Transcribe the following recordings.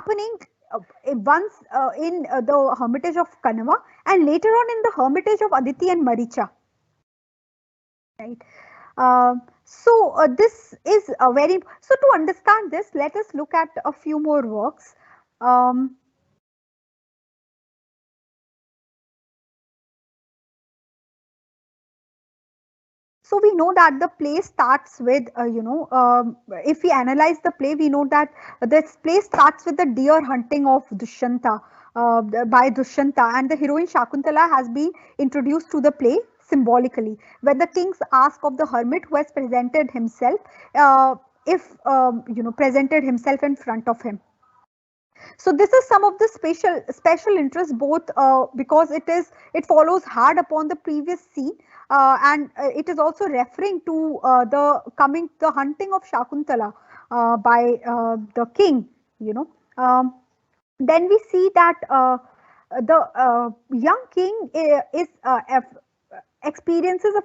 happening once in the hermitage of Kanava, and later on in the hermitage of Aditi and Maricha. Right. This is a very, so to understand this, let us look at a few more works. Um, So we know that the play starts with, if we analyze the play, we know that this play starts with the deer hunting of Dushyanta by Dushyanta, and the heroine Shakuntala has been introduced to the play symbolically. When the kings ask of the hermit who has presented himself, if presented himself in front of him. So this is some of the special interest, both because it follows hard upon the previous scene, and it is also referring to the hunting of Shakuntala by the king. You know, then we see that the young king experiences a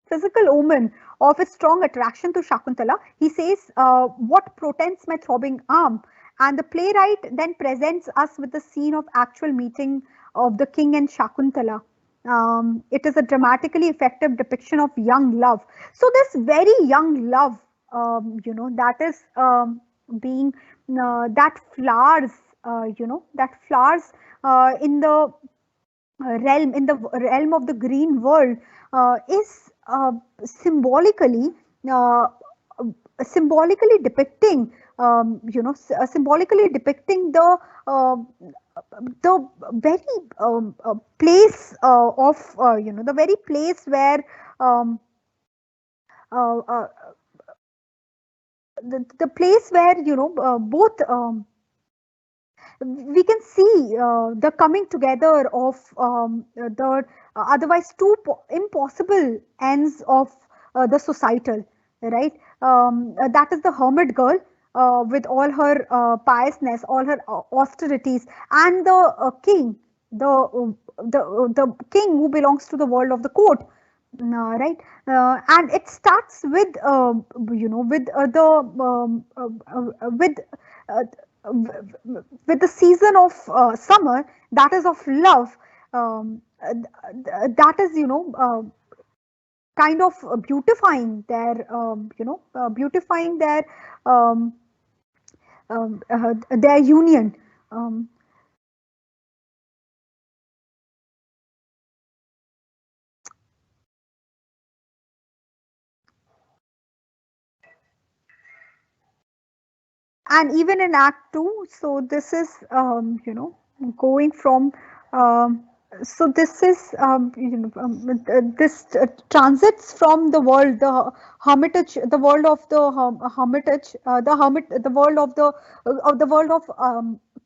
physical omen of its strong attraction to Shakuntala. He says, "What portends my throbbing arm?" And the playwright then presents us with the scene of actual meeting of the king and Shakuntala. It is a dramatically effective depiction of young love. So this very young love, that is being that flowers, that flowers in the realm of the green world is uh, symbolically depicting symbolically depicting uh, the very place of the very place where um, uh, uh, the place where both we can see the coming together of the otherwise two impossible ends of the societal, right? That is the hermit girl with all her piousness, all her austerities, and the king, the king who belongs to the world of the court. Right, and it starts with with the with uh, with the season of summer, that is of love, that is kind of beautifying um, their union. Um, and even in Act 2, so this is going from um, so this is this transits from the world, the hermitage, the world of the hermitage, the world of the world of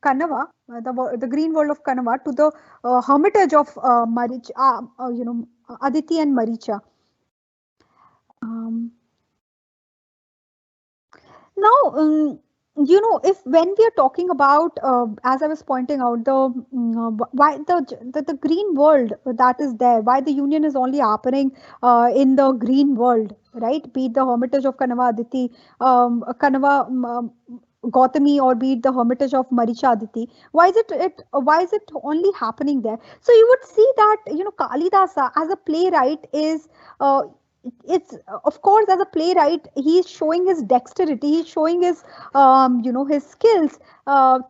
Kanava, the green world of Kanava, to the hermitage of Aditi and Maricha. Um, Now, if when we are talking about, as I was pointing out, why the green world that is there, why the union is only happening in the green world, right? Be it the hermitage of Kanava Aditi, Kanava Gautami, or be it the hermitage of Maricha Aditi. Why is it only happening there? So you would see that Kalidasa as a playwright is. It's of course, as a playwright, he is showing his dexterity, he's showing his his skills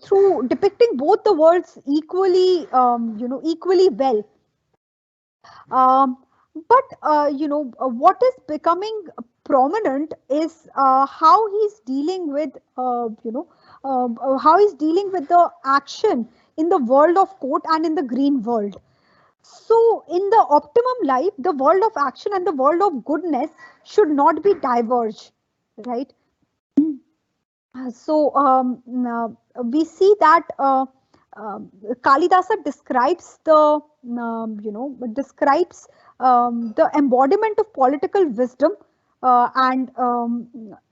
through depicting both the worlds equally well. um, but what is becoming prominent is how he's dealing with how he's dealing with the action in the world of court and in the green world. So, in the optimum life, the world of action and the world of goodness should not be diverged, right? We see that Kalidasa describes the embodiment of political wisdom and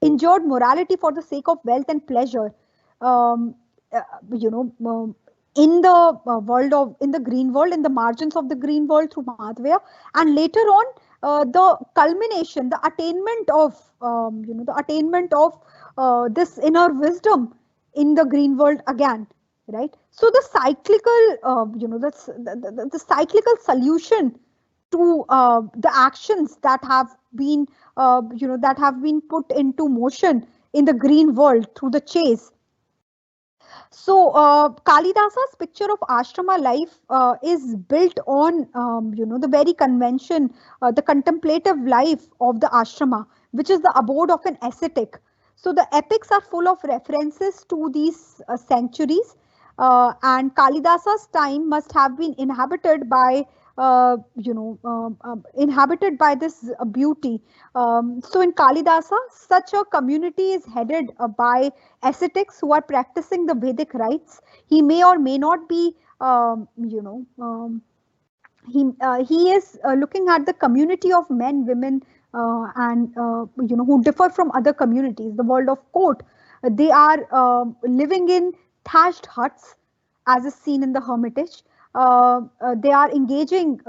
endured morality for the sake of wealth and pleasure. Um, uh, you know, in the in the green world, in the margins of the green world through Madhvaya, and later on the culmination, the attainment of the attainment of this inner wisdom in the green world again, right? So the cyclical, the cyclical solution to the actions that have been, that have been put into motion in the green world through the chase. So Kalidasa's picture of ashrama life is built on, the very convention, the contemplative life of the ashrama, which is the abode of an ascetic. So the epics are full of references to these sanctuaries, and Kalidasa's time must have been inhabited by, inhabited by this beauty. So in Kalidasa, such a community is headed by ascetics who are practicing the Vedic rites. He may or may not be, he is looking at the community of men, women, and who differ from other communities. The world of court, they are living in thatched huts, as is seen in the hermitage. They are engaging.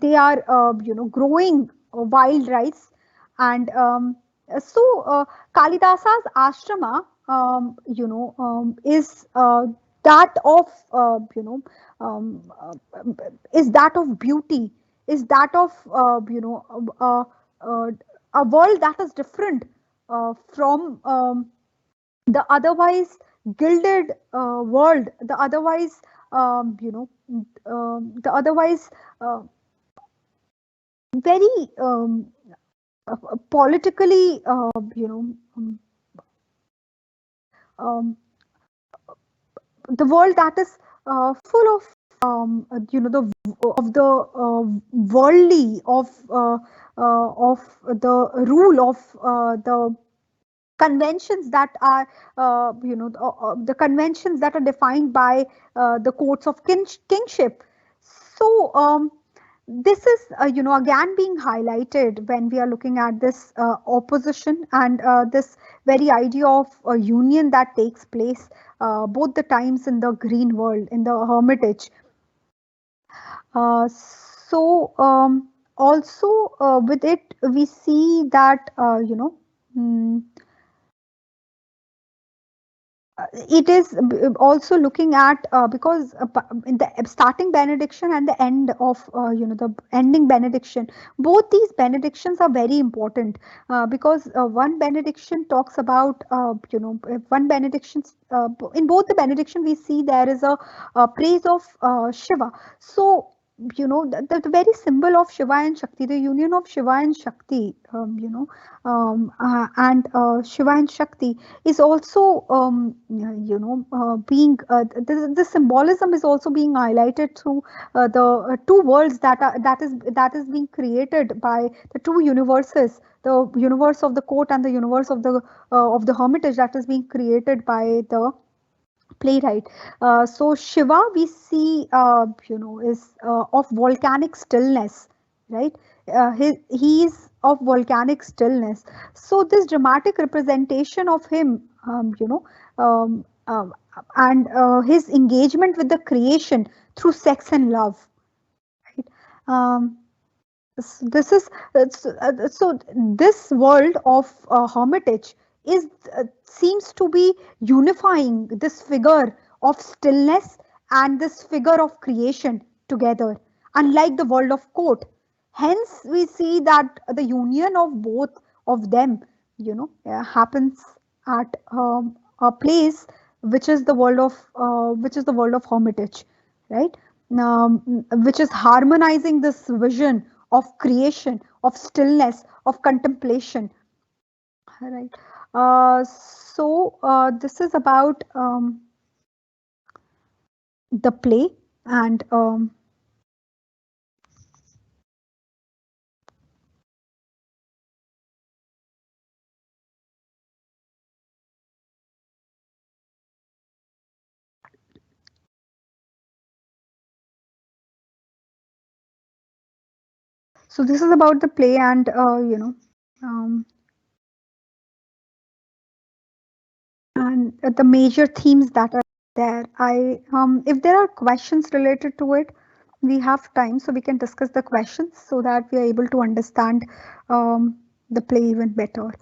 They are growing wild rice, and so Kalidasa's ashrama, is that of, is that of beauty, is that of, a world that is different from the otherwise gilded world, the otherwise, the otherwise very politically, um, the world that is full of, the of the worldly, of the rule of the conventions that are, the conventions that are defined by the courts of kingship. So this is, again being highlighted when we are looking at this opposition, and this very idea of a union that takes place both the times in the green world, in the hermitage. So also with it we see that, mm, it is also looking at, because in the starting benediction and the end of, the ending benediction, both these benedictions are very important, because one benediction talks about, one benediction, in both the benediction we see there is a praise of Shiva. So the very symbol of Shiva and Shakti, the union of Shiva and Shakti, and Shiva and Shakti is also, being, the symbolism is also being highlighted through the two worlds that is being created by the two universes, the universe of the court and the universe of the hermitage, that is being created by the playwright. So Shiva, we see, is of volcanic stillness, right? He is of volcanic stillness. So this dramatic representation of him, and his engagement with the creation through sex and love, right? Um, this is, so this world of hermitage is, seems to be unifying this figure of stillness and this figure of creation together, unlike the world of court. Hence we see that the union of both of them, happens at a place which is the world of, hermitage, right? Which is harmonizing this vision of creation, of stillness, of contemplation, right? So this is about the play, and so this is about the play, and um, and the major themes that are there. I If there are questions related to it, we have time, so we can discuss the questions so that we are able to understand the play even better.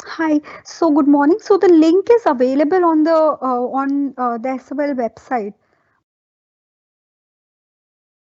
Hi. So good morning. So the link is available on the SWL website.